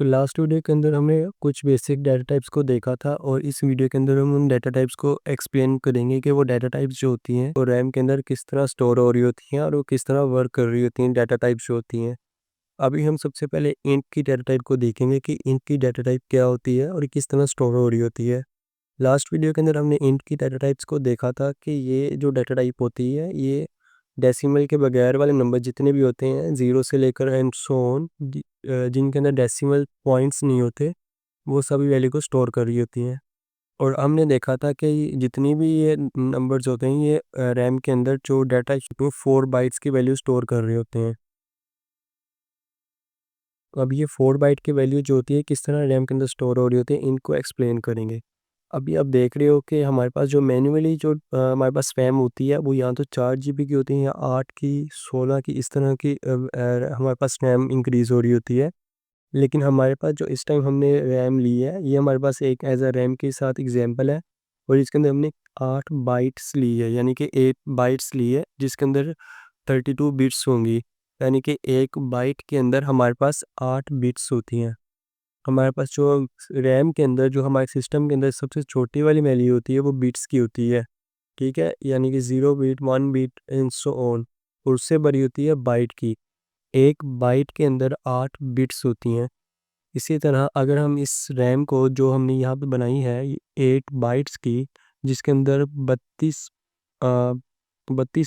तो last video के अंदर हमने कुछ बेसिक डाटा टाइप्स को देखा था और इस वीडियो के अंदर हम उन डाटा टाइप्स को एक्सप्लेन करेंगे कि वो डाटा टाइप्स जो होती हैं वो रैम के अंदर किस तरह स्टोर हो रही होती हैं और वो किस तरह वर्क कर रही होती हैं डाटा टाइप्स जो होती हैं। अभी हम सबसे पहले इंट की डाटा टाइप को देखेंगे कि इंट की डाटा टाइप क्या होती है और किस तरह स्टोर हो रही होती है। लास्ट वीडियो के अंदर हमने इंट की डाटा टाइप्स को देखा था कि ये जो डाटा टाइप होती है ये डेसिमल के बगैर वाले नंबर जितने भी होते हैं 0 से लेकर एंड सो ऑन, जिनके अंदर डेसिमल पॉइंट्स नहीं होते, वो सभी वैल्यू को स्टोर कर रही होती हैं। और हमने देखा था कि जितनी भी ये नंबर्स होते हैं ये रैम के अंदर जो डाटा 4 बाइट्स की वैल्यू स्टोर कर रहे होते हैं। अब ये 4 बाइट की वैल्यू जो होती है किस तरह रैम के अंदर स्टोर हो रही होती है, इनको एक्सप्लेन करेंगे। अभी आप देख रहे हो कि हमारे पास जो मैन्युअली जो हमारे पास रैम होती है वो या तो 4 GB की होती है या 8 की, 16 की, इस तरह की हमारे पास रैम इंक्रीज़ हो रही होती है। लेकिन हमारे पास जो इस टाइम हमने रैम ली है ये हमारे पास एक एज अ रैम के साथ एग्जांपल है और इसके अंदर हमने 8 बाइट्स ली है, यानी कि 8 बाइट्स ली है जिसके अंदर 32 बिट्स होंगी। यानी कि एक बाइट के अंदर हमारे पास 8 बिट्स होती हैं। हमारे पास जो रैम के अंदर जो हमारे सिस्टम के अंदर सबसे छोटी वाली वैल्यू होती है वो बिट्स की होती है, ठीक है, यानी कि 0 bit, 1 bit and so on. और उससे बड़ी होती है बाइट की। एक बाइट के अंदर 8 बिट्स होती हैं। इसी तरह अगर हम इस रैम को जो हमने यहाँ पे बनाई है 8 बाइट्स की, जिसके अंदर 32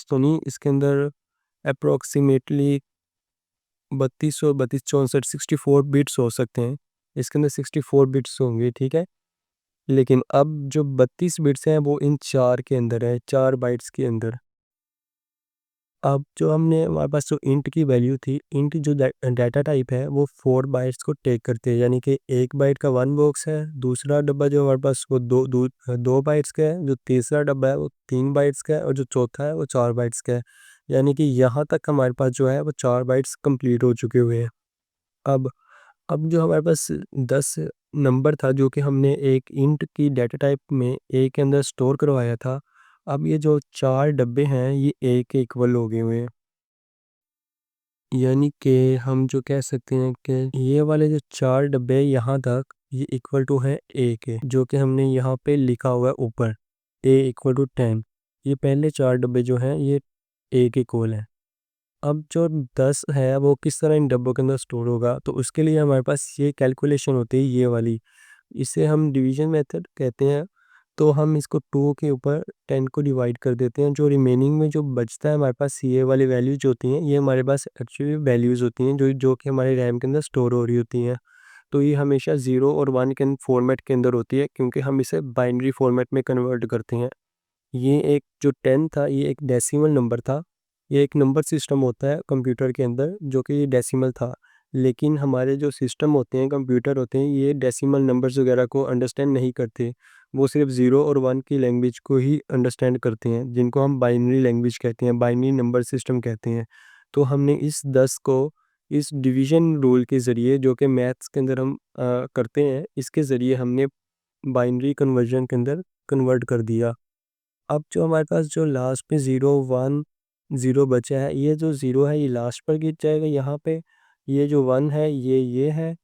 तो नहीं, इसके अंदर अप्रोक्सीमेटली 32 और 32 64 64 बिट्स हो सकते हैं। इसके अंदर 64 बिट्स होंगे, ठीक है। लेकिन अब जो 32 बिट्स हैं वो इन 4 के अंदर है, 4 बाइट्स के अंदर। अब जो हमने हमारे पास जो इंट की वैल्यू थी, इंट जो डाटा टाइप है वो 4 बाइट्स को टेक करते हैं, यानी कि एक बाइट का 1 बॉक्स है, दूसरा डब्बा जो हमारे पास वो दो बाइट्स का है, जो तीसरा डब्बा है वो 3 बाइट्स का है और जो चौथा है वो 4 बाइट्स का है। यानी कि यहाँ तक हमारे पास जो है वो 4 बाइट्स कंप्लीट हो चुके हुए हैं। अब अब जो हमारे पास 10 नंबर था जो कि हमने एक इंट की डाटा टाइप में ए के अंदर स्टोर करवाया था, अब ये जो 4 डब्बे हैं ये ए के इक्वल हो गए हुए हैं। यानी कि हम जो कह सकते हैं कि ये वाले जो 4 डब्बे यहाँ तक ये इक्वल टू है ए के, जो कि हमने यहाँ पे लिखा हुआ है ऊपर ए इक्वल टू 10। ये पहले 4 डब्बे जो हैं ये ए के इक्वल हैं। अब जो 10 है वो किस तरह इन डब्बों के अंदर स्टोर होगा, तो उसके लिए हमारे पास ये कैलकुलेशन होती है ये वाली। इसे हम डिवीजन मेथड कहते हैं। तो हम इसको 2 के ऊपर 10 को डिवाइड कर देते हैं, जो रिमेनिंग में जो बचता है हमारे पास ये वाली वैल्यूज जो होती हैं ये हमारे पास एक्चुअली वैल्यूज़ होती हैं जो कि हमारे रैम के अंदर स्टोर हो रही होती हैं। तो ये हमेशा 0 और 1 के फॉर्मेट के अंदर होती है, क्योंकि हम इसे बाइनरी फॉर्मेट में कन्वर्ट करते हैं। ये एक जो 10 था ये एक डेसिमल नंबर था। ये एक नंबर सिस्टम होता है कंप्यूटर के अंदर जो कि ये डेसिमल था। लेकिन हमारे जो सिस्टम होते हैं, कंप्यूटर होते हैं, ये डेसिमल नंबर्स वगैरह को अंडरस्टैंड नहीं करते। वो सिर्फ 0 और 1 की लैंग्वेज को ही अंडरस्टैंड करते हैं, जिनको हम बाइनरी लैंग्वेज कहते हैं, बाइनरी नंबर सिस्टम कहते हैं। तो हमने इस 10 को इस डिवीजन रूल के ज़रिए जो कि मैथ्स के अंदर हम करते हैं, इसके ज़रिए हमने बाइनरी कन्वर्जन के अंदर कन्वर्ट कर दिया। अब जो हमारे पास जो लास्ट में 0 1 0 बचा है, ये जो 0 है ये लास्ट पर गिर जाएगा यहाँ पे। ये जो 1 है ये है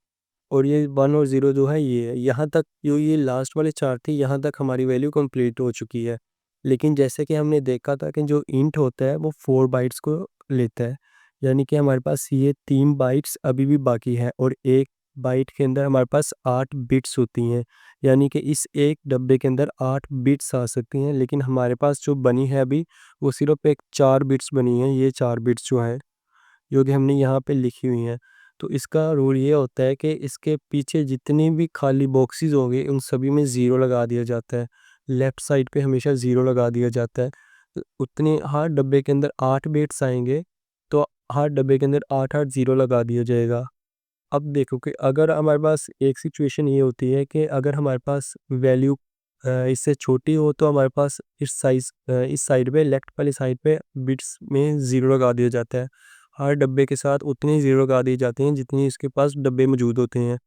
और ये 1 और 0 जो है ये है। यहाँ तक जो ये लास्ट वाले 4 थे यहाँ तक हमारी वैल्यू कंप्लीट हो चुकी है। लेकिन जैसे कि हमने देखा था कि जो इंट होता है वो 4 बाइट्स को लेता है, यानी कि हमारे पास ये 3 बाइट्स अभी भी बाकी है और एक बाइट के अंदर हमारे पास 8 बिट्स होती हैं। यानी कि इस एक डब्बे के अंदर 8 बिट्स आ सकती हैं, लेकिन हमारे पास जो बनी है अभी वो सिर्फ एक 4 बिट्स बनी है। ये 4 बिट्स जो है जो कि हमने यहाँ पे लिखी हुई हैं। तो इसका रूल ये होता है कि इसके पीछे जितनी भी खाली बॉक्सेस होंगे उन सभी में 0 लगा दिया जाता है। लेफ़्ट साइड पे हमेशा 0 लगा दिया जाता है। उतने हर डब्बे के अंदर 8 बिट्स आएँगे, तो हर डब्बे के अंदर 8-8 0 लगा दिया जाएगा। अब देखो कि अगर हमारे पास एक सिचुएशन ये होती है कि अगर हमारे पास वैल्यू इससे छोटी हो तो हमारे पास इस साइड पे लेफ्ट वाली साइड पे बिट्स में 0 लगा दिया जाता है। हर डब्बे के साथ उतने 0 लगा दिए जाते हैं जितनी इसके पास डब्बे मौजूद होते हैं।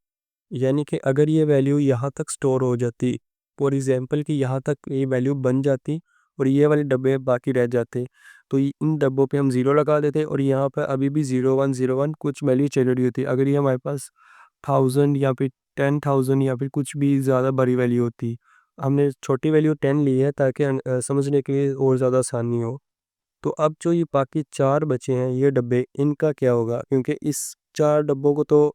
यानी कि अगर ये वैल्यू यहाँ तक स्टोर हो जाती, फॉर एग्जांपल कि यहाँ तक ये वैल्यू बन जाती और ये वाले डब्बे बाकी रह जाते, तो इन डब्बों पे हम 0 लगा देते और यहाँ पर अभी भी 0 1 0 1 कुछ वैल्यू चल रही होती। अगर ये हमारे पास 1000 या फिर 10,000 या फिर कुछ भी ज़्यादा बड़ी वैल्यू होती। हमने छोटी वैल्यू 10 ली है ताकि समझने के लिए और ज़्यादा आसानी हो। तो अब जो ये बाकी 4 बचे हैं ये डब्बे, इनका क्या होगा? क्योंकि इस 4 डब्बों को तो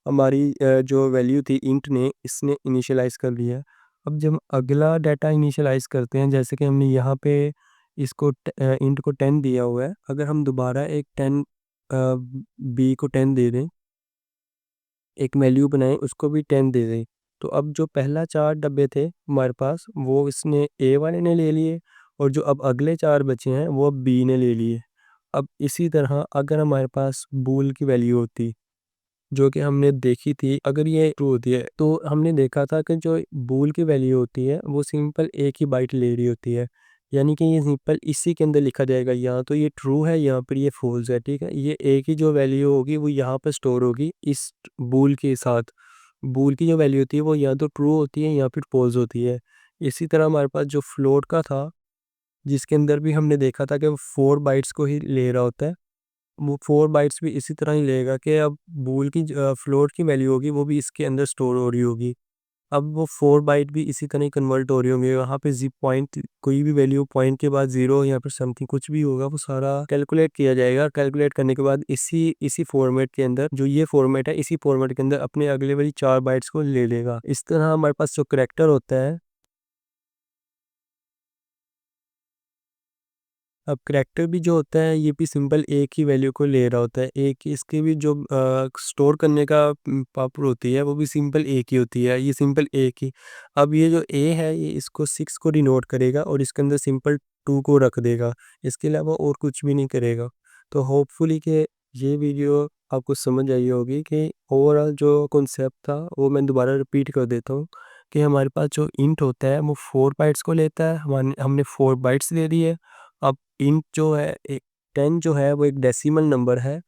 हमारी जो वैल्यू थी इंट ने इसने इनिशियलाइज़ कर लिया है। अब जब अगला डाटा इनिशियलाइज़ करते हैं, जैसे कि हमने यहाँ पे इसको इंट को 10 दिया हुआ है, अगर हम दोबारा एक 10 बी को 10 दे दें, एक वैल्यू बनाएं उसको भी 10 दे दें, तो अब जो पहला 4 डब्बे थे हमारे पास वो इसने ए वाले ने ले लिए, और जो अब अगले 4 बचे हैं वो अब बी ने ले लिए। अब इसी तरह अगर हमारे पास बूल की वैल्यू होती, जो कि हमने देखी थी, अगर ये ट्रू होती है तो हमने देखा था कि जो बूल की वैल्यू होती है वो सिंपल एक ही बाइट ले रही होती है, यानी कि ये सिंपल इसी के अंदर लिखा जाएगा, यहाँ तो ये ट्रू है, यहाँ पर ये फॉल्स है, ठीक है। ये एक ही जो वैल्यू होगी वो यहाँ पर स्टोर होगी इस बूल के साथ। बूल की जो वैल्यू होती है वो या तो ट्रू होती है या फिर फॉल्स होती है। इसी तरह हमारे पास जो फ्लोट का था, जिसके अंदर भी हमने देखा था कि वो 4 बाइट्स को ही ले रहा होता है, वो 4 बाइट्स भी इसी तरह ही लेगा कि अब बूल की फ्लोट की वैल्यू होगी वो भी इसके अंदर स्टोर हो रही होगी। अब वो 4 बाइट भी इसी तरह ही कन्वर्ट हो रही होंगी, वहाँ पे ज़ी पॉइंट कोई भी वैल्यू पॉइंट के बाद 0 या फिर समथिंग कुछ भी होगा वो सारा कैलकुलेट किया जाएगा। कैलकुलेट करने के बाद इसी इसी फॉर्मेट के अंदर, जो ये फॉर्मेट है, इसी फॉर्मेट के अंदर अपने अगले वाली 4 बाइट्स को ले लेगा। इस तरह हमारे पास जो करैक्टर होता है, अब करैक्टर भी जो होता है ये भी सिंपल एक ही वैल्यू को ले रहा होता है। एक ही इसकी भी जो स्टोर करने का पावर होती है वो भी सिंपल एक ही होती है, ये सिंपल एक ही। अब ये जो ए है ये इसको 6 को डिनोट करेगा और इसके अंदर सिंपल 2 को रख देगा, इसके अलावा और कुछ भी नहीं करेगा। तो होपफुली कि ये वीडियो आपको समझ आई होगी कि ओवरऑल जो कॉन्सेप्ट था वो मैं दोबारा रिपीट कर देता हूँ कि हमारे पास जो इंट होता है वो 4 बाइट्स को लेता है, हमने 4 बाइट्स दे दी है। अब इंट जो है, एक 10 जो है वो एक डेसिमल नंबर है,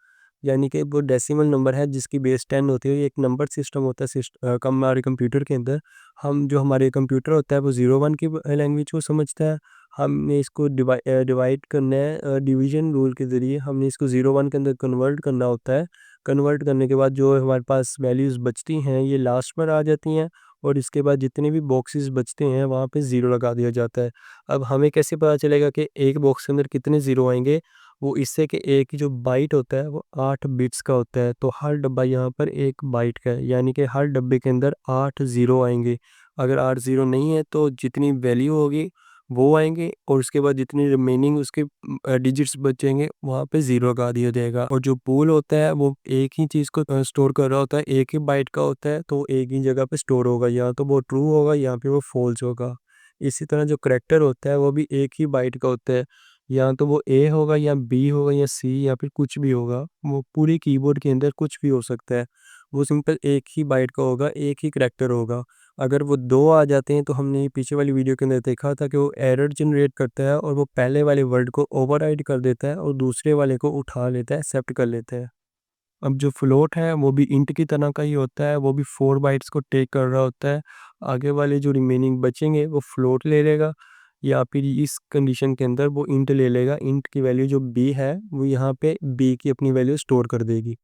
यानी कि वो डेसिमल नंबर है जिसकी बेस 10 होती है। ये एक नंबर सिस्टम होता है हमारे कंप्यूटर के अंदर। हम जो हमारे कंप्यूटर होता है वो 0-1 की लैंग्वेज को समझता है। हमने इसको डिवाइड करना है डिवीजन रूल के ज़रिए, हमने इसको 0-1 के अंदर कन्वर्ट करना होता है। कन्वर्ट करने के बाद जो हमारे पास वैल्यूज़ बचती हैं ये लास्ट पर आ जाती हैं, और इसके बाद जितने भी बॉक्सेस बचते हैं वहाँ पे 0 लगा दिया जाता है। अब हमें कैसे पता चलेगा कि एक बॉक्स के अंदर कितने ज़ीरो आएँगे? वो इससे कि एक ही जो बाइट होता है वो 8 बिट्स का होता है, तो हर डब्बा यहाँ पर 1 बाइट का है, यानी कि हर डब्बे के अंदर 8 ज़ीरो आएँगे। अगर 8 ज़ीरो नहीं है तो जितनी वैल्यू होगी वो आएँगे, और उसके बाद जितनी रिमेनिंग उसके डिजिट्स बचेंगे वहाँ पे 0 लगा दिया जाएगा। और जो पूल होता है वो एक ही चीज़ को स्टोर कर रहा होता है, एक ही बाइट का होता है, तो एक ही जगह पे स्टोर होगा, या तो वो ट्रू होगा या फिर वो फ़ॉल्स होगा। इसी तरह जो करैक्टर होता है वो भी एक ही बाइट का होता है, या तो वो ए होगा या बी होगा या सी या फिर कुछ भी होगा, वो पूरी कीबोर्ड के अंदर कुछ भी हो सकता है। वो सिंपल एक ही बाइट का होगा, एक ही करैक्टर होगा। अगर वो 2 आ जाते हैं तो हमने ये पीछे वाली वीडियो के अंदर देखा था कि वो एरर जनरेट करता है और वो पहले वाले वर्ड को ओवरराइड कर देता है और दूसरे वाले को उठा लेता है, एक्सेप्ट कर लेता है। अब जो फ्लोट है वो भी इंट की तरह का ही होता है, वो भी 4 बाइट्स को टेक कर रहा होता है। आगे वाले जो रिमेनिंग बचेंगे वो फ्लोट ले लेगा, या फिर इस कंडीशन के अंदर वो इंट ले लेगा। इंट की वैल्यू जो बी है वो यहाँ पे बी की अपनी वैल्यू स्टोर कर देगी।